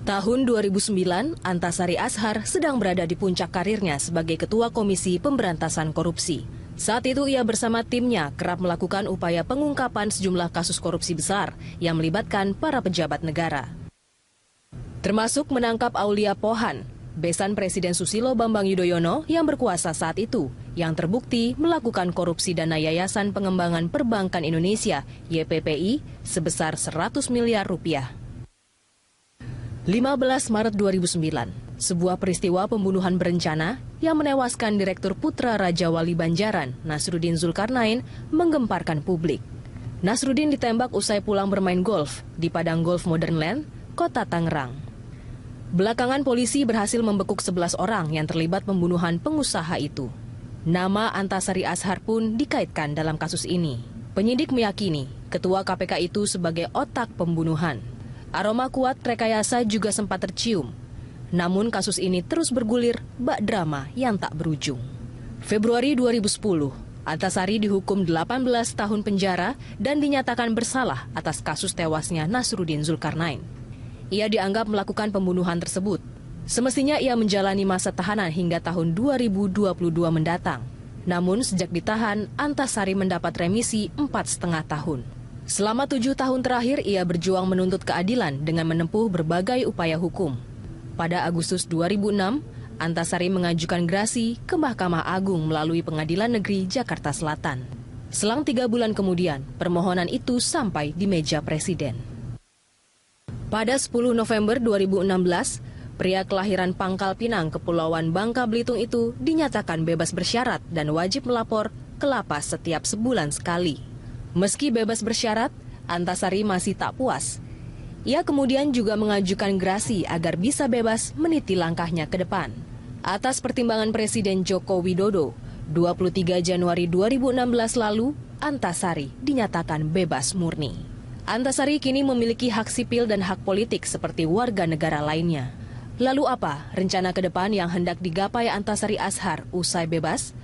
Tahun 2009, Antasari Azhar sedang berada di puncak karirnya sebagai Ketua Komisi Pemberantasan Korupsi. Saat itu ia bersama timnya kerap melakukan upaya pengungkapan sejumlah kasus korupsi besar yang melibatkan para pejabat negara. Termasuk menangkap Aulia Pohan, besan Presiden Susilo Bambang Yudhoyono yang berkuasa saat itu, yang terbukti melakukan korupsi dana Yayasan Pengembangan Perbankan Indonesia (YPPI) sebesar 100 miliar rupiah. 15 Maret 2009, sebuah peristiwa pembunuhan berencana yang menewaskan Direktur Putra Raja Wali Banjaran, Nasruddin Zulkarnain, menggemparkan publik. Nasruddin ditembak usai pulang bermain golf di Padang Golf Modern Land, Kota Tangerang. Belakangan polisi berhasil membekuk 11 orang yang terlibat pembunuhan pengusaha itu. Nama Antasari Azhar pun dikaitkan dalam kasus ini. Penyidik meyakini Ketua KPK itu sebagai otak pembunuhan. Aroma kuat rekayasa juga sempat tercium. Namun kasus ini terus bergulir bak drama yang tak berujung. Februari 2010, Antasari dihukum 18 tahun penjara dan dinyatakan bersalah atas kasus tewasnya Nasruddin Zulkarnain. Ia dianggap melakukan pembunuhan tersebut. Semestinya ia menjalani masa tahanan hingga tahun 2022 mendatang. Namun sejak ditahan, Antasari mendapat remisi 4,5 tahun. Selama 7 tahun terakhir, ia berjuang menuntut keadilan dengan menempuh berbagai upaya hukum. Pada Agustus 2006, Antasari mengajukan grasi ke Mahkamah Agung melalui Pengadilan Negeri Jakarta Selatan. Selang 3 bulan kemudian, permohonan itu sampai di meja Presiden. Pada 10 November 2016, pria kelahiran Pangkal Pinang, Kepulauan Bangka Belitung itu dinyatakan bebas bersyarat dan wajib melapor ke lapas setiap sebulan sekali. Meski bebas bersyarat, Antasari masih tak puas. Ia kemudian juga mengajukan grasi agar bisa bebas meniti langkahnya ke depan. Atas pertimbangan Presiden Joko Widodo, 23 Januari 2016 lalu, Antasari dinyatakan bebas murni. Antasari kini memiliki hak sipil dan hak politik seperti warga negara lainnya. Lalu apa rencana ke depan yang hendak digapai Antasari Azhar usai bebas?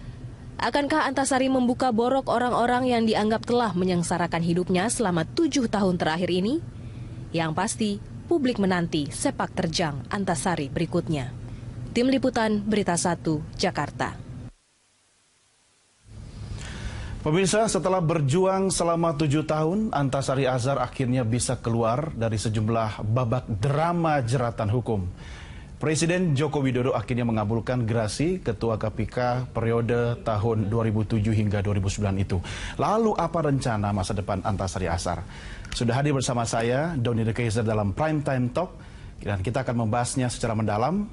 Akankah Antasari membuka borok orang-orang yang dianggap telah menyengsarakan hidupnya selama 7 tahun terakhir ini? Yang pasti, publik menanti sepak terjang Antasari berikutnya. Tim Liputan Berita 1, Jakarta. Pemirsa, setelah berjuang selama 7 tahun, Antasari Azhar akhirnya bisa keluar dari sejumlah babak drama jeratan hukum. Presiden Joko Widodo akhirnya mengabulkan grasi Ketua KPK periode tahun 2007 hingga 2009 itu. Lalu apa rencana masa depan Antasari Azhar? Sudah hadir bersama saya, Doni De Keizer dalam Prime Time Talk. Dan kita akan membahasnya secara mendalam.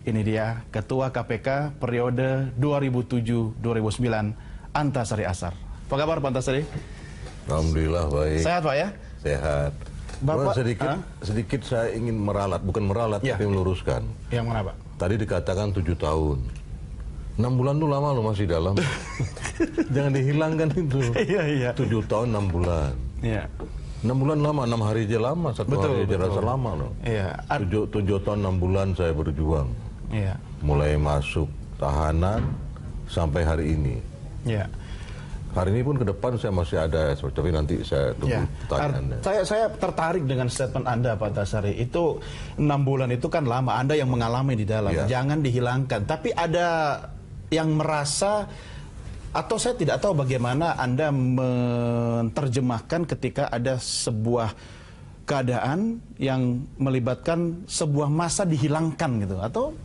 Ini dia Ketua KPK periode 2007-2009, Antasari Azhar. Apa kabar Pak Antasari? Alhamdulillah baik. Sehat Pak ya? Sehat. Bapak, sedikit saya ingin meralat, bukan meralat, tapi meluruskan. Yang mana Pak? Tadi dikatakan 7 tahun. 6 bulan itu lama loh, masih dalam. Jangan dihilangkan itu. Iya. 7 tahun 6 bulan. Iya. 6 bulan lama, 6 hari aja lama, 1 hari aja rasa lama loh. Iya. 7 tahun 6 bulan saya berjuang. Iya. Mulai masuk tahanan sampai hari ini. Iya. Hari ini pun ke depan saya masih ada, tapi nanti saya tunggu pertanyaannya. Saya tertarik dengan statement Anda Pak Antasari. Itu 6 bulan itu kan lama, Anda yang mengalami di dalam. Jangan dihilangkan. Tapi ada yang merasa, atau saya tidak tahu bagaimana Anda menerjemahkan ketika ada sebuah keadaan yang melibatkan sebuah masa dihilangkan gitu. Atau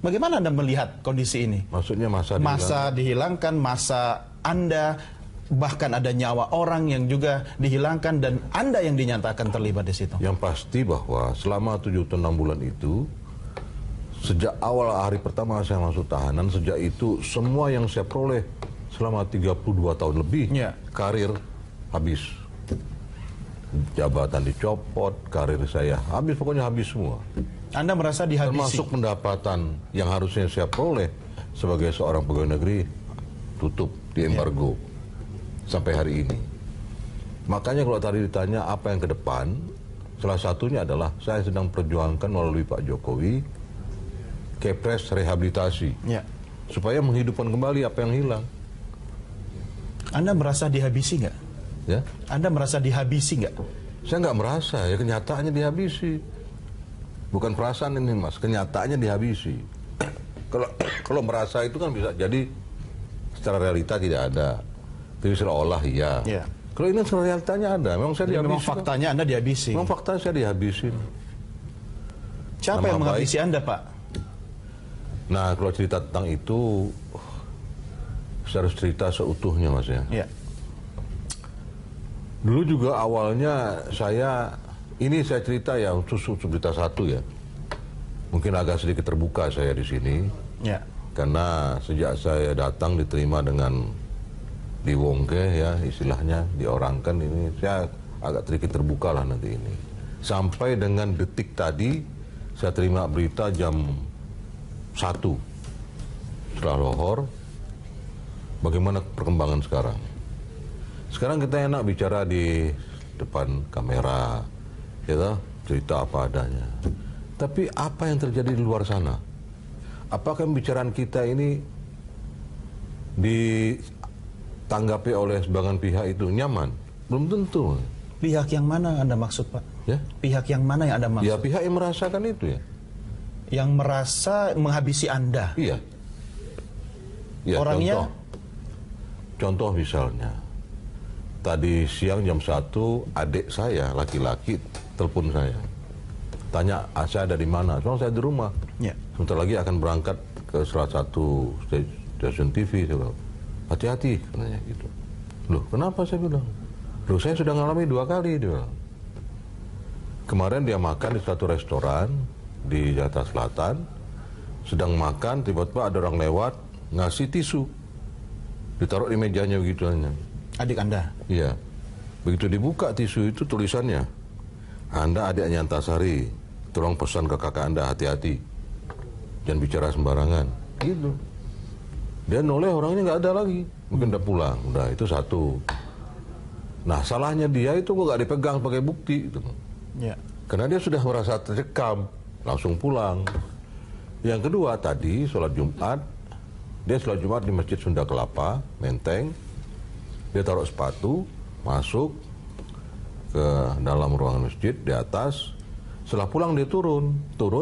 bagaimana Anda melihat kondisi ini? Maksudnya masa dihilangkan, masa Anda, bahkan ada nyawa orang yang juga dihilangkan dan Anda yang dinyatakan terlibat di situ. Yang pasti bahwa selama 7 atau 6 bulan itu, sejak awal hari pertama saya masuk tahanan, sejak itu semua yang saya peroleh selama 32 tahun lebih, karir habis. Jabatan dicopot, karir saya habis, pokoknya habis semua. Anda merasa dihabisi? Termasuk pendapatan yang harusnya saya peroleh sebagai seorang pegawai negeri, tutup, diembargo sampai hari ini. Makanya kalau tadi ditanya apa yang ke depan, salah satunya adalah saya sedang perjuangkan melalui Pak Jokowi Kepres rehabilitasi, supaya menghidupkan kembali apa yang hilang. Anda merasa dihabisi nggak? Ya? Anda merasa dihabisi nggak? Saya nggak merasa, ya kenyataannya dihabisi. Bukan perasaan ini Mas, kenyataannya dihabisi. Kalau merasa itu kan bisa jadi secara realita tidak ada, tapi seolah iya. Ya. Kalau ini secara realitanya ada, memang saya dihabisi. Memang faktanya Anda dihabisi. Memang faktanya saya dihabisin. Siapa yang menghabisi Anda, Pak? Nah, kalau cerita tentang itu, saya harus cerita seutuhnya, Mas ya. Ya. Dulu juga awalnya saya cerita ya, khusus berita satu ya. Mungkin agak sedikit terbuka saya di sini. Ya. Karena sejak saya datang diterima dengan diwongke ya, istilahnya diorangkan ini, saya agak sedikit terbuka lah nanti ini. Sampai dengan detik tadi, saya terima berita jam 1 setelah lohor. Bagaimana perkembangan sekarang? Sekarang kita enak bicara di depan kamera, kita cerita apa adanya. Tapi apa yang terjadi di luar sana? Apakah pembicaraan kita ini ditanggapi oleh sebagian pihak itu nyaman? Belum tentu. Pihak yang mana Anda maksud, Pak? Ya? Pihak yang mana yang Anda maksud? Ya pihak yang merasakan itu ya. Yang merasa menghabisi Anda? Iya. Ya, orangnya? Contoh misalnya, tadi siang jam 1 adik saya laki-laki telepon saya. Tanya, saya ada di mana? Soalnya saya di rumah. Ya. Sebentar lagi akan berangkat ke salah satu stasiun TV. Hati-hati, katanya gitu. Loh, kenapa saya bilang? Loh, saya sudah ngalami 2 kali, dia bilang. Kemarin dia makan di satu restoran di Jakarta Selatan. Sedang makan, tiba-tiba ada orang lewat, ngasih tisu. Ditaruh di mejanya begitu aja. Adik Anda? Iya. Begitu dibuka tisu itu tulisannya, Anda adiknya Antasari. Tolong pesan ke kakak Anda, hati-hati. Jangan bicara sembarangan. Gitu. Dia noleh orangnya nggak ada lagi. Mungkin udah pulang. Udah, itu satu. Nah, salahnya dia itu kok nggak dipegang sebagai bukti. Gitu. Ya. Karena dia sudah merasa tercekam. Langsung pulang. Yang kedua, tadi sholat Jumat. Dia sholat Jumat di Masjid Sunda Kelapa, Menteng. Dia taruh sepatu, masuk ke dalam ruangan masjid, di atas. Setelah pulang dia turun,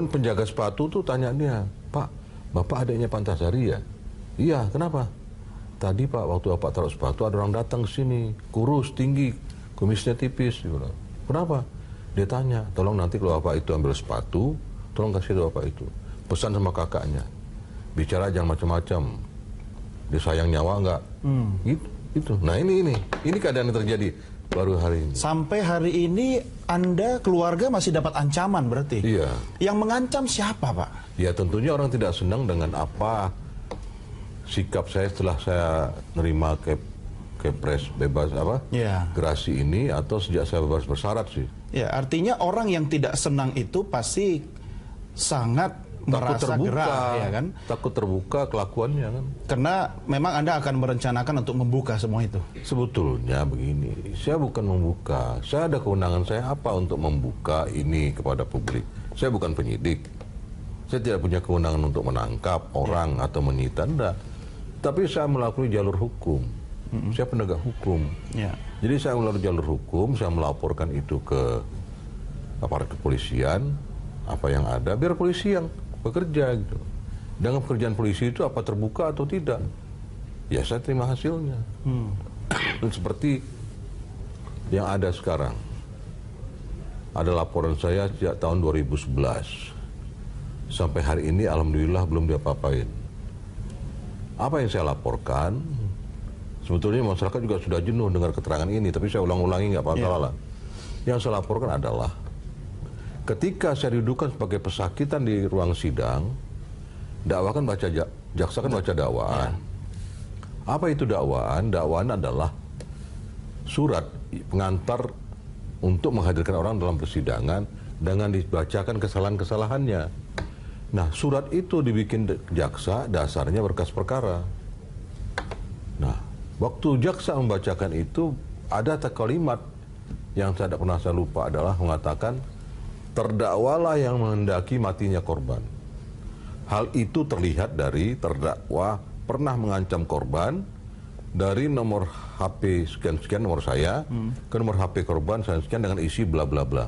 penjaga sepatu tuh tanya dia, Pak, Bapak adiknya Antasari ya? Iya, kenapa? Tadi Pak, waktu Bapak taruh sepatu ada orang datang ke sini, kurus, tinggi, kumisnya tipis. Dia bilang. Kenapa? Dia tanya, tolong nanti kalau Bapak itu ambil sepatu, tolong kasih ke Bapak itu. Pesan sama kakaknya, bicara jangan macam-macam, dia sayang nyawa enggak? Gitu. Nah ini keadaan yang terjadi baru hari ini. Sampai hari ini Anda keluarga masih dapat ancaman berarti? Iya. Yang mengancam siapa, Pak? Ya tentunya orang tidak senang dengan apa sikap saya setelah saya nerima kepres bebas Ya. gerasi ini, atau sejak saya bebas bersyarat sih. Ya, artinya orang yang tidak senang itu pasti sangat merasa gerah, ya kan? Takut terbuka kelakuannya kan. Karena memang Anda akan merencanakan untuk membuka semua itu. Sebetulnya begini, saya bukan membuka. Saya ada kewenangan saya apa untuk membuka ini kepada publik. Saya bukan penyidik. Saya tidak punya kewenangan untuk menangkap orang atau menyita, enggak. Tapi saya melalui jalur hukum. Saya penegak hukum. Ya. Jadi saya melalui jalur hukum, saya melaporkan itu ke aparat kepolisian, apa yang ada, biar polisi yang bekerja gitu. Dengan pekerjaan polisi itu apa terbuka atau tidak, ya saya terima hasilnya. Dan seperti yang ada sekarang, ada laporan saya sejak tahun 2011 sampai hari ini alhamdulillah belum diapa-apain. Apa yang saya laporkan, sebetulnya masyarakat juga sudah jenuh dengar keterangan ini, tapi saya ulang-ulangi nggak apa-apa lah. Yang saya laporkan adalah ketika saya didudukan sebagai pesakitan di ruang sidang, dakwa kan baca jaksa kan baca dakwaan. Apa itu dakwaan? Dakwaan adalah surat pengantar untuk menghadirkan orang dalam persidangan dengan dibacakan kesalahan-kesalahannya. Nah, surat itu dibikin jaksa, dasarnya berkas perkara. Nah, waktu jaksa membacakan itu ada kalimat yang saya tidak pernah saya lupa, adalah mengatakan terdakwalah yang menghendaki matinya korban. Hal itu terlihat dari terdakwa pernah mengancam korban dari nomor HP sekian-sekian nomor saya ke nomor HP korban sekian dengan isi bla bla bla.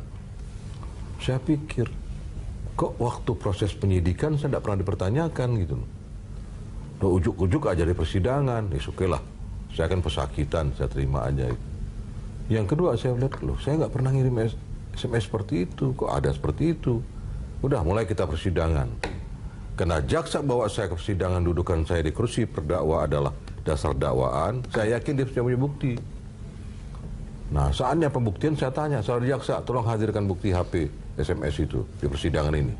Saya pikir kok waktu proses penyidikan saya tidak pernah dipertanyakan gitu loh. Ujuk-ujuk aja di persidangan, oke lah, saya akan pesakitan, saya terima aja. Yang kedua saya lihat, loh saya nggak pernah ngirim SMS seperti itu, kok ada seperti itu. Udah mulai kita persidangan. Karena jaksa bawa saya ke persidangan, dudukan saya di kursi perdakwa adalah dasar dakwaan, saya yakin dia sudah punya bukti. Nah saatnya pembuktian saya tanya, saudara jaksa tolong hadirkan bukti HP SMS itu di persidangan ini.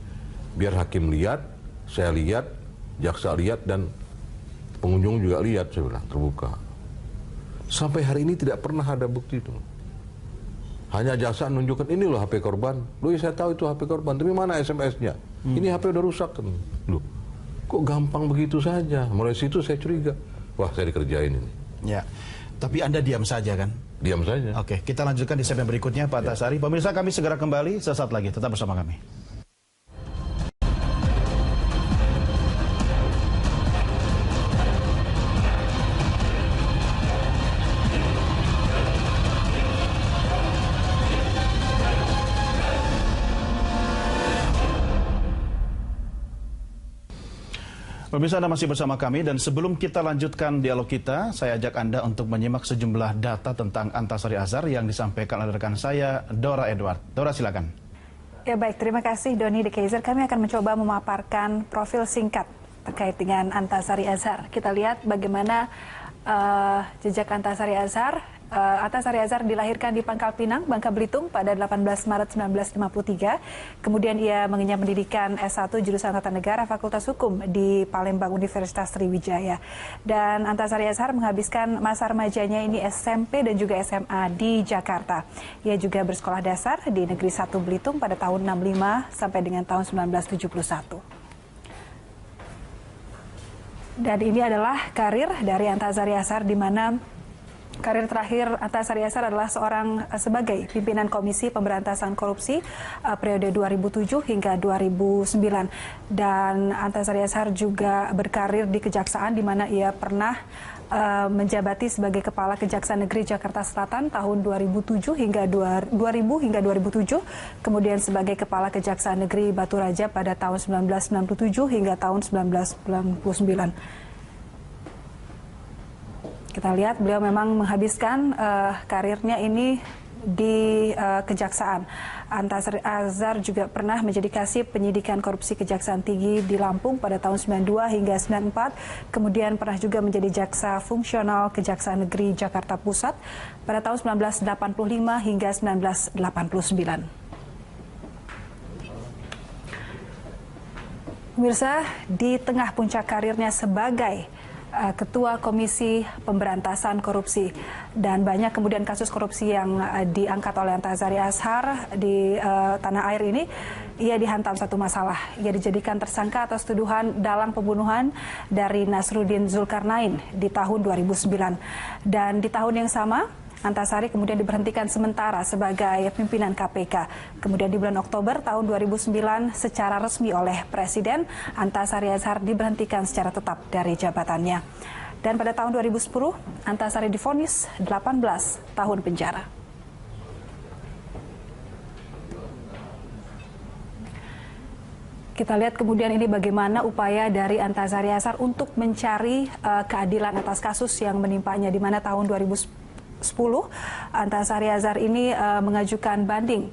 Biar hakim lihat, saya lihat, jaksa lihat, dan pengunjung juga lihat, saya bilang, terbuka. Sampai hari ini tidak pernah ada bukti itu. Hanya jaksa menunjukkan, ini loh HP korban. Loh ya saya tahu itu HP korban, tapi mana SMS-nya? Ini HP udah rusak kan. Loh, kok gampang begitu saja? Mulai situ saya curiga. Wah, saya dikerjain ini. Ya, tapi Anda diam saja kan? Diam saja. Oke, kita lanjutkan di segmen berikutnya Pak Antasari. Pemirsa, kami segera kembali sesaat lagi. Tetap bersama kami. Pemirsa, Anda masih bersama kami, dan sebelum kita lanjutkan dialog kita, saya ajak Anda untuk menyimak sejumlah data tentang Antasari Azhar yang disampaikan oleh rekan saya, Dora Edward. Dora, silakan. Ya baik, terima kasih Doni De Keizer. Kami akan mencoba memaparkan profil singkat terkait dengan Antasari Azhar. Kita lihat bagaimana jejak Antasari Azhar. Antasari Azhar dilahirkan di Pangkal Pinang, Bangka Belitung pada 18 Maret 1953. Kemudian ia mengenyam pendidikan S1 jurusan Tata Negara Fakultas Hukum di Palembang Universitas Sriwijaya. Dan Antasari Azhar menghabiskan masa remajanya ini SMP dan juga SMA di Jakarta. Ia juga bersekolah dasar di Negeri 1 Belitung pada tahun 65 sampai dengan tahun 1971. Dan ini adalah karir dari Antasari Azhar, di mana karir terakhir Antasari Azhar adalah sebagai pimpinan Komisi Pemberantasan Korupsi periode 2007 hingga 2009. Dan Antasari Azhar juga berkarir di Kejaksaan, di mana ia pernah menjabati sebagai Kepala Kejaksaan Negeri Jakarta Selatan tahun 2000 hingga 2007, kemudian sebagai Kepala Kejaksaan Negeri Batu Raja pada tahun 1997 hingga tahun 1999. Kita lihat beliau memang menghabiskan karirnya ini di Kejaksaan. Antasari Azhar juga pernah menjadi kasih penyidikan korupsi Kejaksaan Tinggi di Lampung pada tahun 92 hingga 94. Kemudian pernah juga menjadi jaksa fungsional Kejaksaan Negeri Jakarta Pusat pada tahun 1985 hingga 1989. Pemirsa, di tengah puncak karirnya sebagai Ketua Komisi Pemberantasan Korupsi, dan banyak kemudian kasus korupsi yang diangkat oleh Antasari Azhar di tanah air ini, ia dihantam satu masalah. Ia dijadikan tersangka atas tuduhan dalang pembunuhan dari Nasruddin Zulkarnain di tahun 2009. Dan di tahun yang sama, Antasari kemudian diberhentikan sementara sebagai pimpinan KPK. Kemudian di bulan Oktober tahun 2009 secara resmi oleh Presiden, Antasari Azhar diberhentikan secara tetap dari jabatannya. Dan pada tahun 2010, Antasari divonis 18 tahun penjara. Kita lihat kemudian ini bagaimana upaya dari Antasari Azhar untuk mencari keadilan atas kasus yang menimpanya, di mana tahun 2010 Antasari Azhar ini mengajukan banding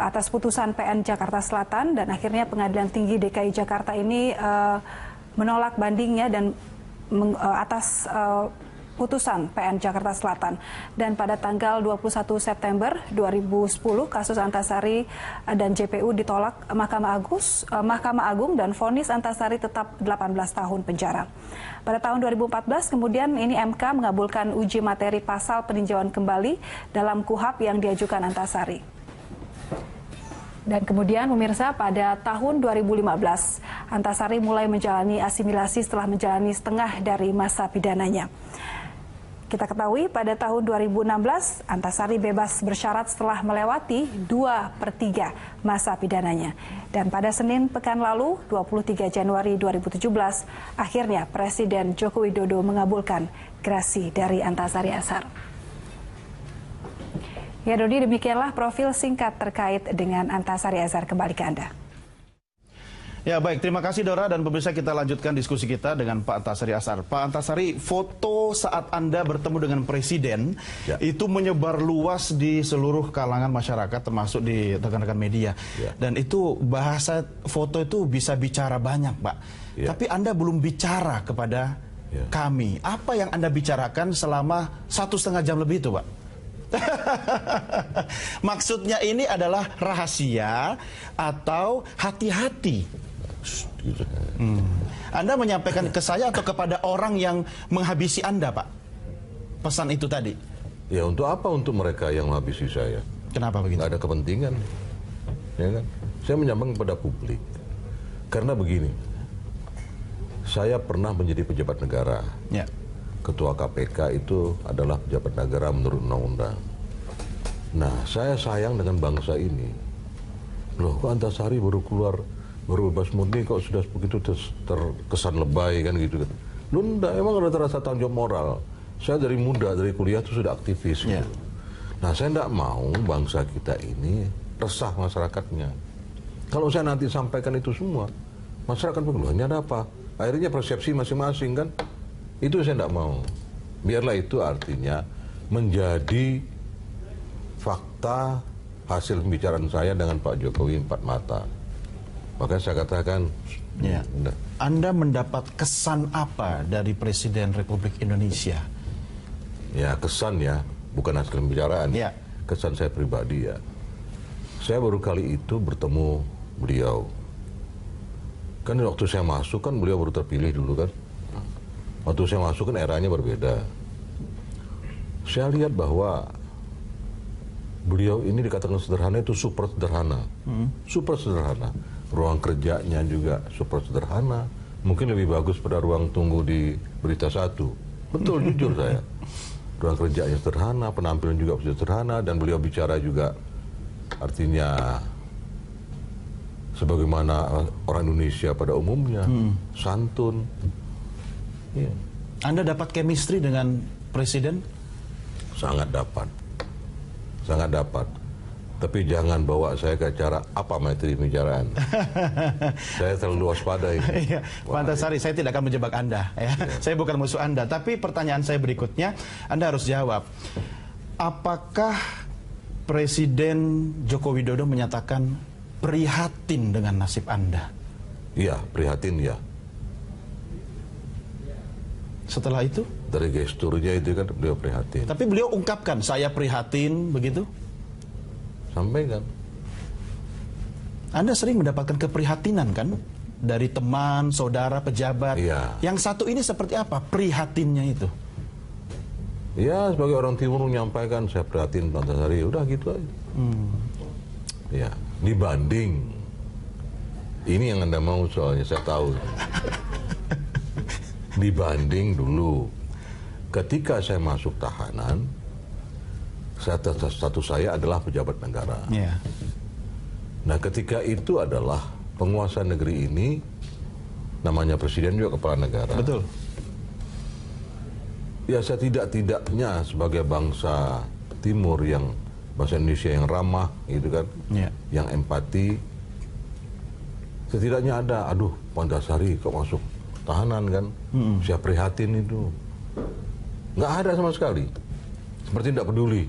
atas putusan PN Jakarta Selatan, dan akhirnya Pengadilan Tinggi DKI Jakarta ini menolak bandingnya dan atas putusan PN Jakarta Selatan. Dan pada tanggal 21 September 2010 kasus Antasari dan JPU ditolak Mahkamah Agung dan vonis Antasari tetap 18 tahun penjara. Pada tahun 2014 kemudian ini MK mengabulkan uji materi pasal peninjauan kembali dalam KUHP yang diajukan Antasari. Dan kemudian pemirsa, pada tahun 2015 Antasari mulai menjalani asimilasi setelah menjalani setengah dari masa pidananya. Kita ketahui pada tahun 2016 Antasari bebas bersyarat setelah melewati 2/3 masa pidananya. Dan pada Senin pekan lalu 23 Januari 2017 akhirnya Presiden Joko Widodo mengabulkan gerasi dari Antasari Azhar. Ya Dodi, demikianlah profil singkat terkait dengan Antasari Azhar. Kembali ke Anda. Ya baik, terima kasih Dora, dan pemirsa, kita lanjutkan diskusi kita dengan Pak Antasari Azhar. Pak Antasari, foto saat Anda bertemu dengan Presiden itu menyebar luas di seluruh kalangan masyarakat, termasuk di rekan-rekan media. Dan itu bahasa foto itu bisa bicara banyak, Pak. Tapi Anda belum bicara kepada kami. Apa yang Anda bicarakan selama 1,5 jam lebih itu, Pak? Maksudnya ini adalah rahasia atau hati-hati? Anda menyampaikan ke saya atau kepada orang yang menghabisi Anda, Pak? Pesan itu tadi. Ya, untuk apa? Untuk mereka yang menghabisi saya. Kenapa begitu? Nggak ada kepentingan. Ya kan? Saya menyampaikan kepada publik. Karena begini, saya pernah menjadi pejabat negara. Ya. Ketua KPK itu adalah pejabat negara menurut undang-undang. Nah, saya sayang dengan bangsa ini. Loh, kok Antasari baru keluar, baru bebas murni kok sudah begitu terkesan lebay kan gitu kan. Lu enggak, emang ada rasa tanggung jawab moral. Saya dari muda, dari kuliah itu sudah aktivis gitu. Nah, saya enggak mau bangsa kita ini resah masyarakatnya. Kalau saya nanti sampaikan itu semua, masyarakat pengeluhannya ada apa? Akhirnya persepsi masing-masing kan. Itu saya enggak mau. Biarlah itu artinya menjadi fakta hasil pembicaraan saya dengan Pak Jokowi empat mata. Makanya saya katakan, Anda mendapat kesan apa dari Presiden Republik Indonesia? Ya, kesan ya, bukan hasil pembicaraan. Kesan saya pribadi ya. Saya baru kali itu bertemu beliau. Kan waktu saya masuk kan beliau baru terpilih dulu kan. Waktu saya masuk kan eranya berbeda. Saya lihat bahwa beliau ini dikatakan sederhana itu super sederhana. Super sederhana. Ruang kerjanya juga super sederhana. Mungkin lebih bagus pada ruang tunggu di Berita Satu. Betul, jujur saya. Ruang kerjanya sederhana, penampilan juga sederhana, dan beliau bicara juga artinya sebagaimana orang Indonesia pada umumnya, santun. Anda dapat chemistry dengan Presiden? Sangat dapat. Sangat dapat. Tapi jangan bawa saya ke acara apa materi pembicaraan. Saya terlalu waspada ini. Pak Antasari, saya tidak akan menjebak Anda. Saya bukan musuh Anda. Tapi pertanyaan saya berikutnya, Anda harus jawab. Apakah Presiden Joko Widodo menyatakan prihatin dengan nasib Anda? Iya, prihatin ya. Setelah itu? Dari gesturnya itu kan beliau prihatin. Tapi beliau ungkapkan, saya prihatin, begitu? Sampaikan. Anda sering mendapatkan keprihatinan kan? Dari teman, saudara, pejabat. Yang satu ini seperti apa prihatinnya itu? Ya, sebagai orang timur menyampaikan, saya prihatin Pak Antasari, udah gitu aja. Ya, dibanding. Ini yang Anda mau soalnya, saya tahu. Dibanding dulu, ketika saya masuk tahanan, status saya adalah pejabat negara. Nah, ketika itu adalah penguasa negeri ini, namanya presiden juga kepala negara. Betul. Ya, setidak-tidaknya sebagai bangsa timur yang bangsa Indonesia yang ramah, gitu kan, yang empati, setidaknya ada, aduh, Pak Antasari kok masuk tahanan kan, saya prihatin itu. Nggak ada sama sekali. Seperti tidak peduli.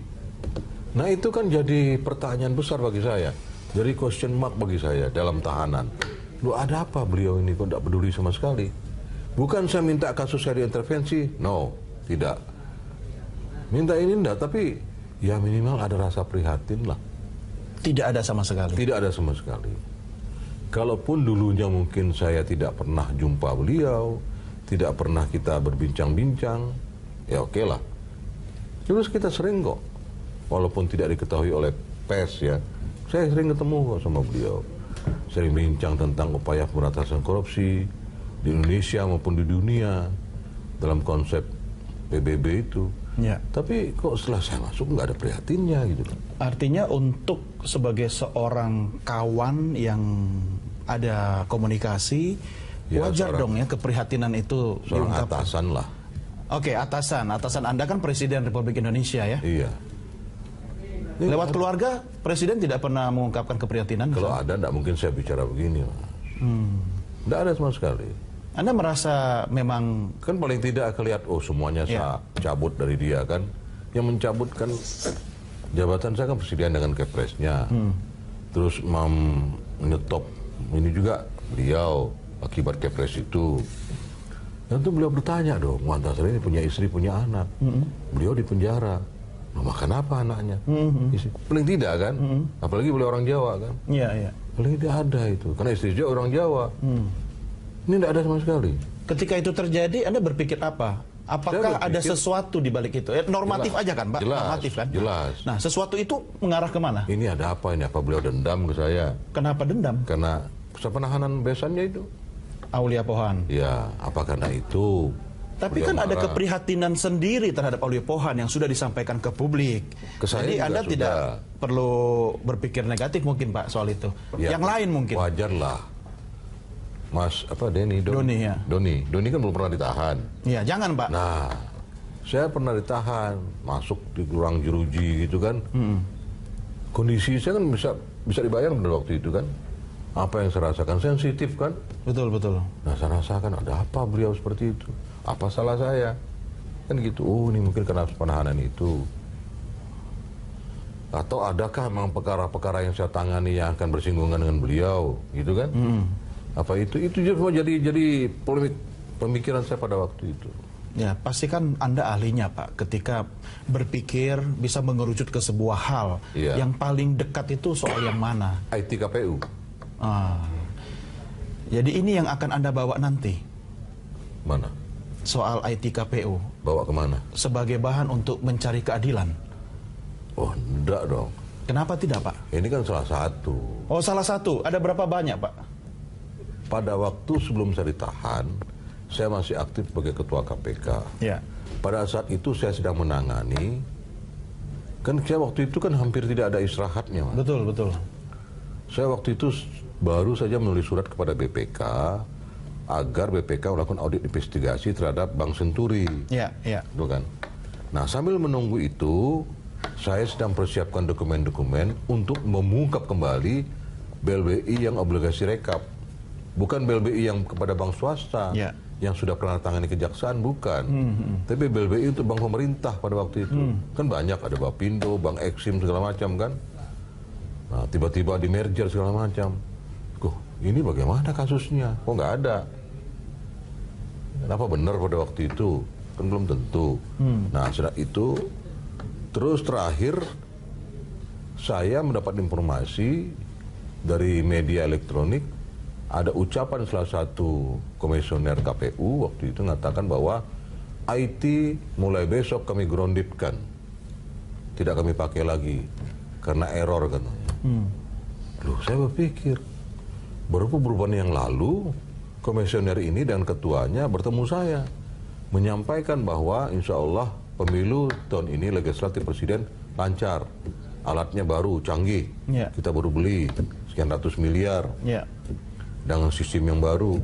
Nah, itu kan jadi pertanyaan besar bagi saya. Jadi question mark bagi saya dalam tahanan. Loh, ada apa beliau ini kok tidak peduli sama sekali? Bukan saya minta kasus saya diintervensi. No, tidak. Minta ini enggak, tapi ya minimal ada rasa prihatin lah. Tidak ada sama sekali? Tidak ada sama sekali. Kalaupun dulunya mungkin saya tidak pernah jumpa beliau, tidak pernah kita berbincang-bincang, ya oke lah. Terus kita sering kok, walaupun tidak diketahui oleh pers ya, saya sering ketemu kok sama beliau. Sering bincang tentang upaya pemberantasan korupsi di Indonesia maupun di dunia dalam konsep PBB itu. Tapi kok setelah saya masuk nggak ada prihatinnya gitu. Artinya untuk sebagai seorang kawan yang ada komunikasi, wajar dong ya keprihatinan itu seorang atasan lah. Oke, atasan Anda kan Presiden Republik Indonesia ya? Iya. Lewat keluarga, Presiden tidak pernah mengungkapkan keprihatinan? Kalau ada, tidak mungkin saya bicara begini, Mas. Tidak ada sama sekali. Anda merasa memang Kan paling tidak akan lihat, oh semuanya saya cabut dari dia kan. Yang mencabut kan jabatan saya kan presiden dengan kepresnya. Terus menyetop ini juga beliau akibat kepres itu. Tentu beliau bertanya dong, Antasari ini punya istri, punya anak. Beliau di penjara. Nah, makan apa anaknya? Paling tidak kan? Apalagi beliau orang Jawa kan? Iya. Paling tidak ada itu. Karena istri juga orang Jawa. Ini tidak ada sama sekali. Ketika itu terjadi, Anda berpikir apa? Apakah ada sesuatu di balik itu? Normatif jelas, aja kan, Pak? Jelas, Normatif kan? Jelas. Nah, sesuatu itu mengarah kemana? Ini ada apa ini? Apa beliau dendam ke saya? Kenapa dendam? Karena penahanan besannya itu. Aulia Pohan. Ya, apa karena itu? Tapi beliau kan ada marah. keprihatinan sendiri terhadap Aulia Pohan yang sudah disampaikan ke publik. Ke saya Jadi juga Anda sudah. tidak perlu berpikir negatif mungkin Pak soal itu. Ya, yang lain mungkin. Wajarlah. Mas, Doni ya. Doni kan belum pernah ditahan. Iya, jangan Pak. Nah, saya pernah ditahan, masuk di ruang jeruji gitu kan. Kondisi saya kan bisa dibayang pada waktu itu kan. Apa yang saya rasakan sensitif kan. Betul. Nah, saya rasakan ada apa beliau seperti itu. Apa salah saya? Kan gitu, oh ini mungkin karena penahanan itu. Atau adakah memang perkara-perkara yang saya tangani yang akan bersinggungan dengan beliau, gitu kan? Apa itu semua jadi polemik pemikiran saya pada waktu itu. Ya, pasti kan Anda ahlinya Pak, ketika berpikir bisa mengerucut ke sebuah hal. Iya. Yang paling dekat itu soal yang mana? IT KPU. Jadi ini yang akan Anda bawa nanti? Mana? Soal IT KPU. Bawa kemana? Sebagai bahan untuk mencari keadilan. Oh, enggak dong. Kenapa tidak Pak? Ini kan salah satu. Oh, salah satu. Ada berapa banyak Pak? Pada waktu sebelum saya ditahan, saya masih aktif sebagai ketua KPK. Ya. Pada saat itu saya sedang menangani, kan saya waktu itu kan hampir tidak ada istirahatnya, Mas. Betul. Saya waktu itu baru saja menulis surat kepada BPK agar BPK melakukan audit investigasi terhadap Bank Senturi. Iya. Itu kan. Nah, sambil menunggu itu, saya sedang persiapkan dokumen-dokumen untuk mengungkap kembali BLBI yang obligasi rekap. Bukan BLBI yang kepada bank swasta, yang sudah pernah tangani kejaksaan, bukan. Tapi BLBI untuk bank pemerintah pada waktu itu. Kan banyak, ada Bapindo, Bank Eksim, segala macam kan. Nah, tiba-tiba di merger segala macam. Ini bagaimana kasusnya? Kok nggak ada? Kenapa benar pada waktu itu? Kan belum tentu. Nah, setelah itu, terus terakhir, saya mendapat informasi dari media elektronik, ada ucapan salah satu komisioner KPU waktu itu mengatakan bahwa IT mulai besok kami groundedkan. Tidak kami pakai lagi, karena error katanya. Loh, saya berpikir, beberapa bulan yang lalu, komisioner ini dan ketuanya bertemu saya, menyampaikan bahwa insya Allah pemilu tahun ini legislatif presiden lancar, alatnya baru, canggih, kita baru beli sekian ratus miliar, dengan sistem yang baru.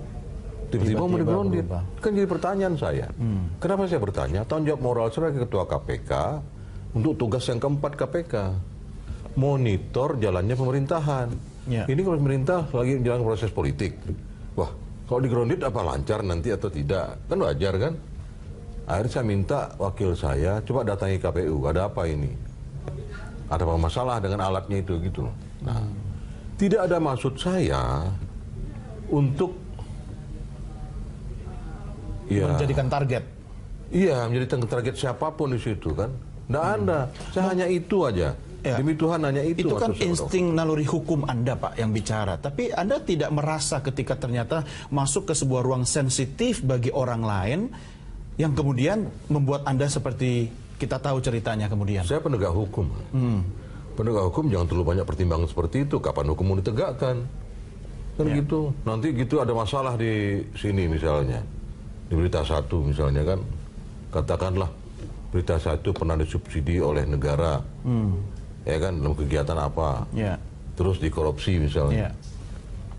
Tiba-tiba mau digrounded. Kan jadi pertanyaan saya, kenapa saya bertanya? Tanggung jawab moral sebagai ketua KPK untuk tugas yang keempat KPK, monitor jalannya pemerintahan. Ini kalau pemerintah lagi menjalankan proses politik, wah, kalau di-grounded apa lancar nanti atau tidak? Kan wajar kan? Akhirnya saya minta wakil saya, coba datangi KPU, ada apa ini? Ada apa masalah dengan alatnya itu gitu loh. Nah, tidak ada maksud saya untuk menjadikan target. Iya, menjadikan target siapapun di situ kan. Nggak ada, saya hanya itu aja. Demi Tuhan hanya itu. Itu kan insting naluri hukum Anda Pak yang bicara. Tapi Anda tidak merasa ketika ternyata masuk ke sebuah ruang sensitif bagi orang lain yang kemudian membuat Anda seperti kita tahu ceritanya kemudian. Saya penegak hukum. Penegak hukum jangan terlalu banyak pertimbangan seperti itu. Kapan hukum mau ditegakkan? Kan gitu. Nanti gitu ada masalah di sini misalnya. Di berita satu misalnya kan. Katakanlah berita satu pernah disubsidi oleh negara. Ya kan, dalam kegiatan apa, terus dikorupsi misalnya,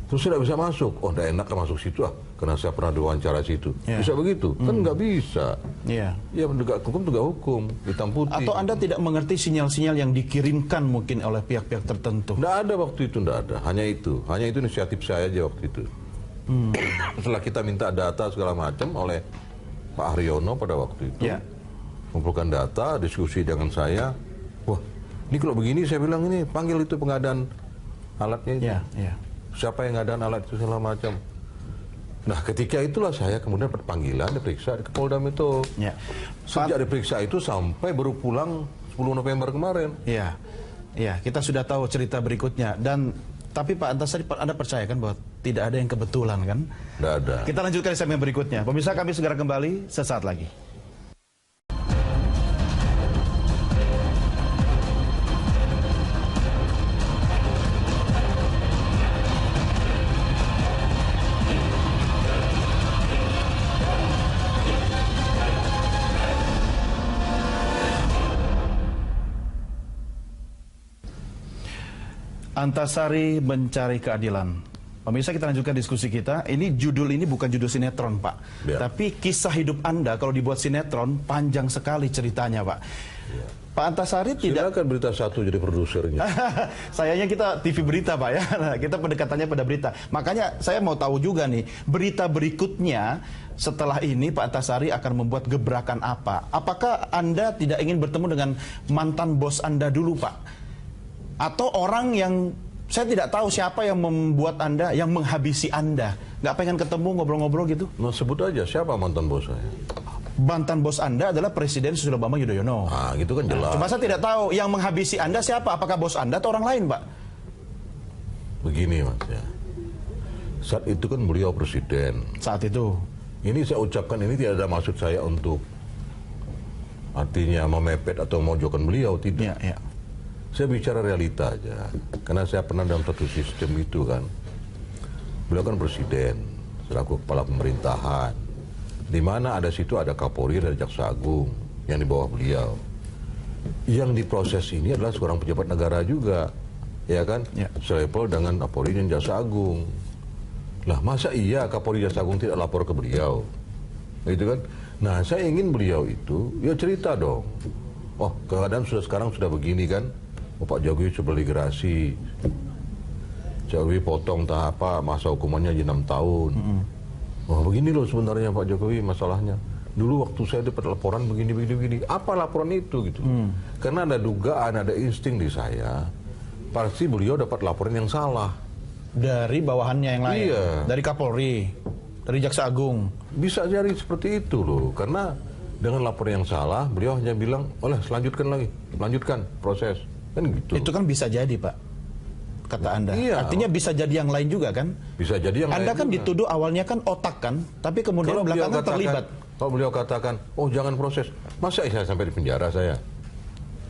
terus tidak bisa masuk, oh tidak enak masuk situ karena saya pernah diwawancara situ, bisa begitu, kan nggak bisa, ya menegak hukum, hitam putih. Atau Anda tidak mengerti sinyal-sinyal yang dikirimkan mungkin oleh pihak-pihak tertentu? Nggak ada waktu itu, nggak ada, hanya itu inisiatif saya aja waktu itu. Setelah kita minta data segala macam oleh Pak Haryono pada waktu itu, mengumpulkan data, diskusi dengan saya, wah ini kalau begini saya bilang ini panggil itu pengadaan alatnya itu. Siapa yang ngadaan alat itu segala macam. Nah ketika itulah saya kemudian dapat panggilan diperiksa di Polda Metro. Sejak diperiksa itu sampai baru pulang 10 November kemarin. Kita sudah tahu cerita berikutnya. Tapi Pak Antasari, Anda percaya kan bahwa tidak ada yang kebetulan kan? Tidak ada. Kita lanjutkan segmen berikutnya. Pemirsa, kami segera kembali sesaat lagi. Antasari mencari keadilan. Pemirsa, kita lanjutkan diskusi kita. Ini judul ini bukan judul sinetron, Pak. Tapi kisah hidup Anda kalau dibuat sinetron panjang sekali ceritanya, Pak. Pak Antasari tidak... Silakan Berita Satu jadi produsernya. Sayangnya kita TV berita, Pak ya. Kita pendekatannya pada berita. Makanya saya mau tahu juga nih, berita berikutnya setelah ini Pak Antasari akan membuat gebrakan apa? Apakah Anda tidak ingin bertemu dengan mantan bos Anda dulu, Pak? Atau orang yang saya tidak tahu siapa yang membuat Anda, yang menghabisi Anda. Nggak pengen ketemu, ngobrol-ngobrol gitu? Nah, sebut aja siapa mantan bos saya. Mantan bos Anda adalah Presiden Susilo Bambang Yudhoyono. Ah, gitu kan jelas. Cuma saya tidak tahu yang menghabisi Anda siapa. Apakah bos Anda atau orang lain, Pak? Begini, Mas ya. Saat itu kan beliau presiden. Saat itu. Ini saya ucapkan, ini tidak ada maksud saya untuk artinya memepet atau memojokkan beliau, tidak. Saya bicara realita aja, karena saya pernah dalam satu sistem itu kan. Beliau kan presiden, selaku kepala pemerintahan. Di mana ada situ ada Kapolri dan Jaksa Agung yang di bawah beliau. Yang diproses ini adalah seorang pejabat negara juga, ya kan? Selevel dengan Kapolri dan Jaksa Agung. Lah masa iya Kapolri Jaksa Agung tidak lapor ke beliau, gitu kan? Nah saya ingin beliau itu ya cerita dong. Oh keadaan sekarang sudah begini kan? Pak Jokowi coba gerasi, Jokowi potong tahap apa masa hukumannya 6 tahun. Wah begini loh sebenarnya Pak Jokowi masalahnya. Dulu waktu saya dapat laporan begini. Apa laporan itu gitu? Karena ada dugaan, ada insting di saya. Pasti beliau dapat laporan yang salah. Dari bawahannya yang lain? Iya. Dari Kapolri, dari Jaksa Agung? Bisa jadi seperti itu loh. Karena dengan laporan yang salah, beliau hanya bilang, oleh lanjutkan proses. Kan gitu. Itu kan bisa jadi, Pak, kata Anda. Iya. Artinya bisa jadi yang lain juga kan? Bisa jadi yang Anda lain kan juga. Dituduh awalnya kan otak kan, tapi kemudian Kalau belakangan terlibat. Kalau beliau katakan, oh jangan proses, masa saya sampai di penjara saya?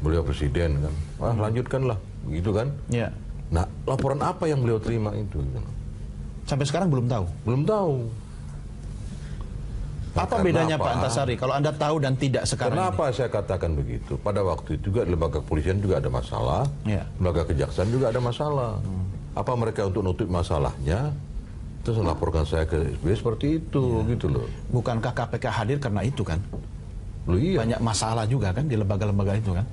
Beliau presiden kan, wah lanjutkanlah, begitu kan? Ya. Nah laporan apa yang beliau terima itu? Sampai sekarang belum tahu. Belum tahu. Nah, apa bedanya Pak Antasari kalau Anda tahu dan tidak sekarang? Kenapa saya katakan begitu? Pada waktu itu juga lembaga kepolisian juga ada masalah, lembaga kejaksaan juga ada masalah. Apa mereka untuk nutup masalahnya, terus melaporkan saya ke SBY seperti itu, gitu loh. Bukankah KPK hadir karena itu kan? Loh, iya. Banyak masalah juga kan di lembaga-lembaga itu kan?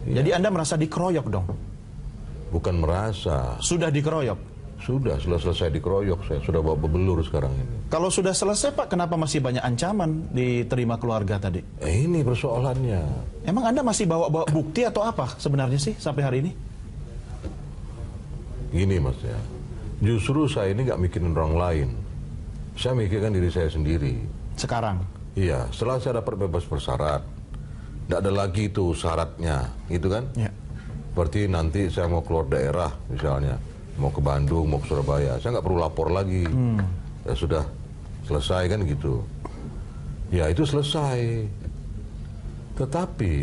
Jadi Anda merasa dikeroyok dong? Bukan merasa. Sudah dikeroyok? Sudah selesai dikeroyok, saya sudah bawa bebelur sekarang ini. Kalau sudah selesai Pak, kenapa masih banyak ancaman diterima keluarga tadi? Ini persoalannya. Emang Anda masih bawa bukti atau apa sebenarnya sih sampai hari ini? Gini Mas ya, justru saya ini nggak mikirin orang lain. Saya mikirkan diri saya sendiri. Sekarang? Iya, setelah saya dapat bebas bersyarat, nggak ada lagi itu syaratnya, gitu kan? Ya. Berarti nanti saya mau keluar daerah misalnya, mau ke Bandung, mau ke Surabaya, saya nggak perlu lapor lagi. Ya sudah selesai kan gitu. Ya itu selesai. Tetapi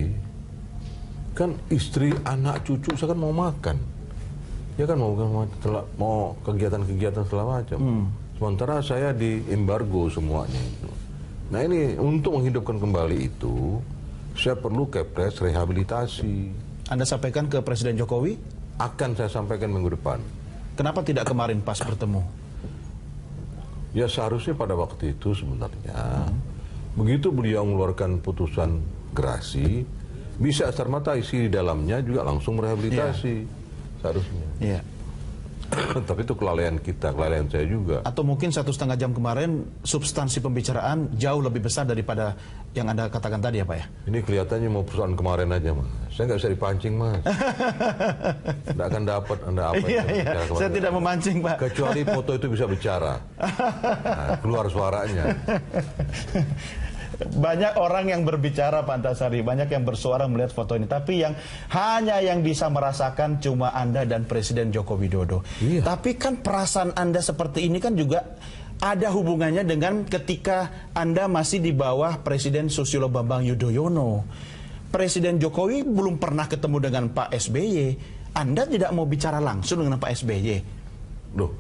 kan istri, anak, cucu saya kan mau makan. Ya kan mau kegiatan-kegiatan segala macam. Sementara saya di embargo semuanya itu. Nah ini untuk menghidupkan kembali itu, saya perlu kepres rehabilitasi. Anda sampaikan ke Presiden Jokowi? Akan saya sampaikan minggu depan. Kenapa tidak kemarin pas bertemu? Ya seharusnya pada waktu itu sebenarnya begitu beliau mengeluarkan putusan gerasi, bisa serta-merta isi di dalamnya juga langsung merehabilitasi seharusnya. Iya. Tapi itu kelalaian kita, kelalaian saya juga. Atau mungkin 1,5 jam kemarin substansi pembicaraan jauh lebih besar daripada yang Anda katakan tadi ya Pak ya? Ini kelihatannya mau persoalan kemarin aja Mas. Saya nggak bisa dipancing Mas. Nggak akan dapat Anda apa Iya, yang iya. Saya tidak memancing Pak. Kecuali foto itu bisa bicara. Nah, keluar suaranya. Banyak orang yang berbicara Pak Antasari, banyak yang bersuara melihat foto ini, tapi yang hanya yang bisa merasakan cuma Anda dan Presiden Joko Widodo. Iya. Tapi kan perasaan Anda seperti ini kan juga ada hubungannya dengan ketika Anda masih di bawah Presiden Susilo Bambang Yudhoyono. Presiden Jokowi belum pernah ketemu dengan Pak SBY. Anda tidak mau bicara langsung dengan Pak SBY. Loh,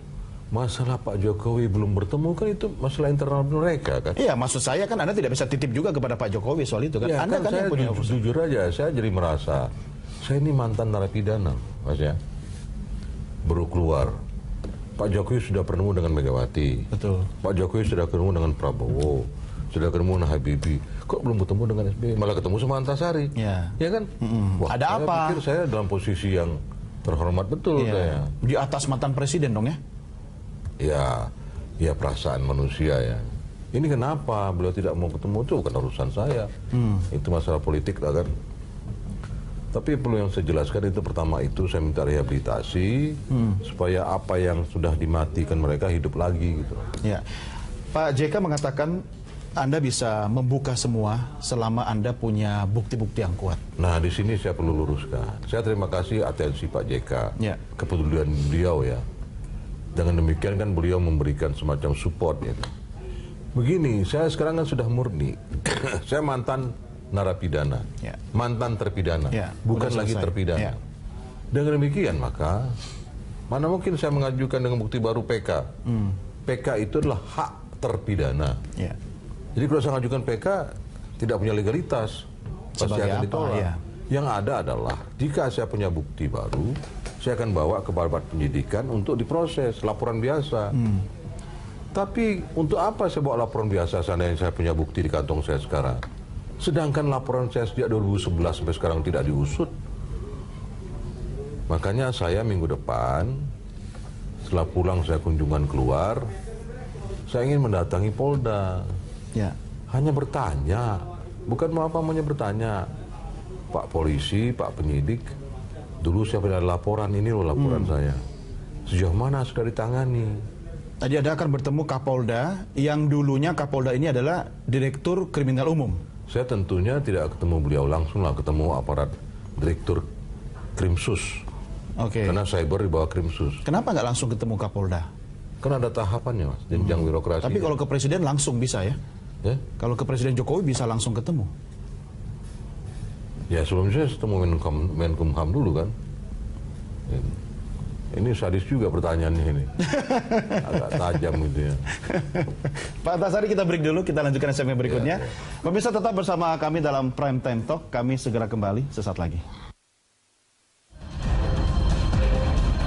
masalah Pak Jokowi belum bertemu kan itu masalah internal mereka kan? Iya, maksud saya kan Anda tidak bisa titip juga kepada Pak Jokowi soal itu kan? Ya, Anda kan saya yang punya urusan. jujur aja, saya jadi merasa saya ini mantan narapidana, Mas ya. Baru keluar. Pak Jokowi sudah bertemu dengan Megawati. Betul. Pak Jokowi sudah ketemu dengan Prabowo, sudah ketemu dengan Habibie. Kok belum ketemu dengan SBY? Malah ketemu sama Antasari. Ya. Ya kan? Wah, Ada saya apa? pikir saya dalam posisi yang terhormat betul Iya. saya. Di atas mantan presiden dong ya? Ya perasaan manusia ya. Ini kenapa beliau tidak mau ketemu, itu bukan urusan saya. Itu masalah politik lah kan. Tapi perlu yang saya jelaskan itu pertama itu saya minta rehabilitasi supaya apa yang sudah dimatikan mereka hidup lagi gitu. Ya. Pak JK mengatakan Anda bisa membuka semua selama Anda punya bukti-bukti yang kuat. Nah di sini saya perlu luruskan. Saya terima kasih atensi Pak JK, Ya. kepedulian beliau ya. Dengan demikian kan beliau memberikan semacam support gitu. Begini, saya sekarang kan sudah murni. Saya mantan narapidana, Ya. mantan terpidana, Ya, bukan udah lagi selesai. terpidana. Ya. Dengan demikian maka mana mungkin saya mengajukan dengan bukti baru PK. PK itu adalah hak terpidana. Ya. Jadi kalau saya mengajukan PK tidak punya legalitas, pasti Sebagai akan apa, ditolak. ya. Yang ada adalah jika saya punya bukti baru, saya akan bawa ke Barat Penyidikan untuk diproses laporan biasa. Tapi untuk apa saya bawa laporan biasa seandainya saya punya bukti di kantong saya sekarang? Sedangkan laporan saya sejak 2011 sampai sekarang tidak diusut. Makanya saya minggu depan setelah pulang saya kunjungan keluar, saya ingin mendatangi Polda. Ya. Hanya bertanya, bukan mau apa maunya bertanya. Pak polisi, Pak penyidik, dulu saya ada laporan, ini loh laporan saya. Sejauh mana sudah ditangani? Tadi Anda akan bertemu Kapolda, yang dulunya Kapolda ini adalah Direktur Kriminal Umum. Saya tentunya tidak ketemu beliau langsung lah, ketemu aparat Direktur Krimsus. Oke. Karena cyber di bawah Krimsus. Kenapa nggak langsung ketemu Kapolda? Kan ada tahapannya mas, jenjang birokrasi. Tapi kalau ke Presiden langsung bisa ya? Ya? Kalau ke Presiden Jokowi bisa langsung ketemu. Ya sebelumnya saya ketemu Menkumham dulu kan. Ini sadis juga pertanyaannya ini. Agak tajam gitu ya. Pak Antasari, kita break dulu, kita lanjutkan segmen berikutnya. Pemirsa tetap bersama kami dalam Prime Time Talk, kami segera kembali sesaat lagi.